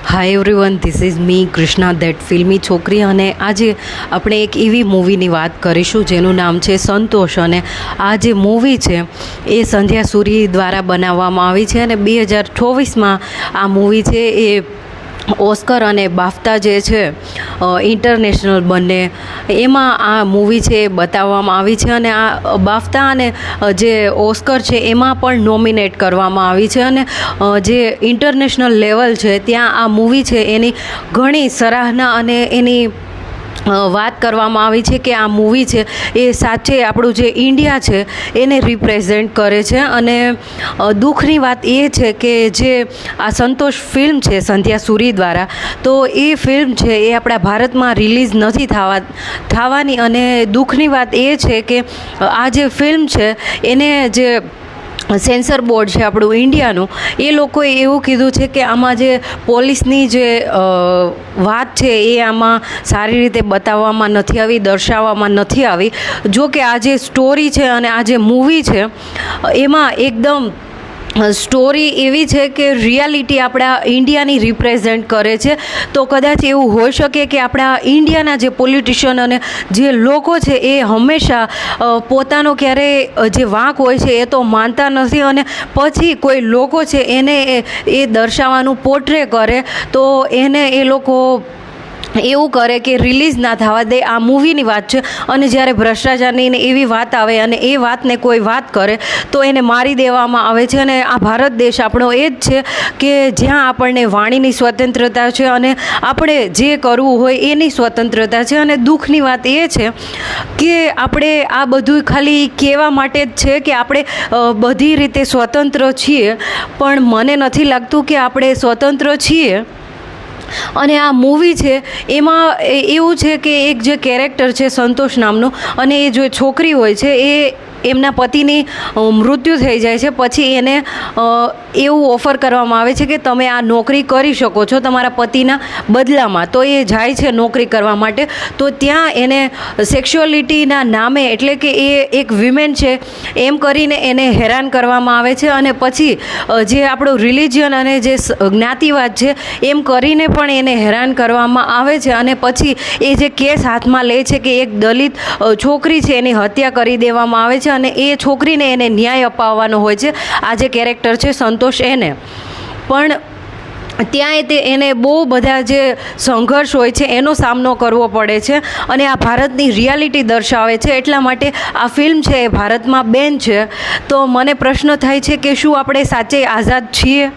Hi everyone, this is me Krishna that ફિલ્મી છોકરી. અને આજે આપણે એક એવી મૂવીની વાત કરીશું જેનું નામ છે સંતોષ. અને આ જે મૂવી છે એ સંધ્યા સૂરી દ્વારા બનાવવામાં આવી છે અને 2024માં આ મૂવી છે એ ઓસ્કર અને બાફતા જે છે ઇન્ટરનેશનલ બંને એમાં આ મૂવી છે એ બતાવવામાં આવી છે. અને આ બાફતા અને જે ઓસ્કર છે એમાં પણ નોમિનેટ કરવામાં આવી છે. અને જે ઇન્ટરનેશનલ લેવલ છે ત્યાં આ મૂવી છે એની ઘણી સરાહના અને એની વાત કરવામાં આવી છે કે આ મૂવી છે એ સાચે આપણું જે ઇન્ડિયા છે એને રિપ્રેઝેન્ટ કરે છે. અને દુઃખની વાત એ છે કે જે આ સંતોષ ફિલ્મ છે સંધ્યા સૂરી દ્વારા, તો એ ફિલ્મ છે એ આપણા ભારતમાં રિલીઝ નથી થવાની. અને દુઃખની વાત એ છે કે આ જે ફિલ્મ છે એને જે સેન્સર બોર્ડ છે આપણું ઇન્ડિયાનું, એ લોકોએ એવું કીધું છે કે આમાં જે પોલીસની જે વાત છે એ આમાં સારી રીતે બતાવવામાં નથી આવી, દર્શાવવામાં નથી આવી. જો કે આ જે સ્ટોરી છે અને આ જે મૂવી છે એમાં એકદમ સ્ટોરી એવી છે કે રિયાલિટી આપણા ઇન્ડિયાની રિપ્રેઝેન્ટ કરે છે. તો કદાચ એવું હોઈ શકે કે આપણા ઇન્ડિયાના જે પોલિટિશિયન અને જે લોકો છે એ હંમેશા પોતાનો ક્યારેય જે વાંક હોય છે એ તો માનતા નથી અને પછી કોઈ લોકો છે એને એ દર્શાવવાનું પોર્ટ્રે કરે તો એને એ લોકો એવું કરે કે રિલીઝ ના થવા દે. આ મૂવીની વાત છે. અને જ્યારે ભ્રષ્ટાચારની ને એવી વાત આવે અને એ વાતને કોઈ વાત કરે તો એને મારી દેવામાં આવે છે. અને આ ભારત દેશ આપણો એ જ છે કે જ્યાં આપણને વાણીની સ્વતંત્રતા છે અને આપણે જે કરવું હોય એની સ્વતંત્રતા છે. અને દુઃખની વાત એ છે કે આપણે આ બધું ખાલી કહેવા માટે જ છે કે આપણે બધી રીતે સ્વતંત્ર છીએ, પણ મને નથી લાગતું કે આપણે સ્વતંત્ર છીએ. અને આ મૂવી છે એમાં એવું છે કે એક જે કેરેક્ટર છે સંતોષ નામનું, અને એ જો છોકરી હોય છે એ એમના પતિની મૃત્યુ થઈ જાય છે. પછી એને એવું ઓફર કરવામાં આવે છે કે તમે આ નોકરી કરી શકો છો તમારા પતિના બદલામાં. તો એ જાય છે નોકરી કરવા માટે. તો ત્યાં એને સેક્સ્યુઅલિટીના નામે, એટલે કે એ એક વિમેન છે એમ કરીને એને હેરાન કરવામાં આવે છે. અને પછી જે આપણું રિલિજિયન અને જે જ્ઞાતિવાદ છે એમ કરીને પણ એને હેરાન કરવામાં આવે છે. અને પછી એ જે કેસ હાથમાં લે છે કે એક દલિત છોકરી છે એની હત્યા કરી દેવામાં આવે છે અને એ છોકરીને એને ન્યાય અપાવવાનો હોય છે. આ જે કેરેક્ટર છે સંતોષ એને પણ ત્યાં એને બહુ બધા જે સંઘર્ષ હોય છે એનો સામનો કરવો પડે છે. અને આ ભારતની રિયાલિટી દર્શાવે છે. એટલા માટે આ ફિલ્મ છે એ ભારતમાં બેન છે. તો મને પ્રશ્ન થાય છે કે શું આપણે સાચે આઝાદ છીએ?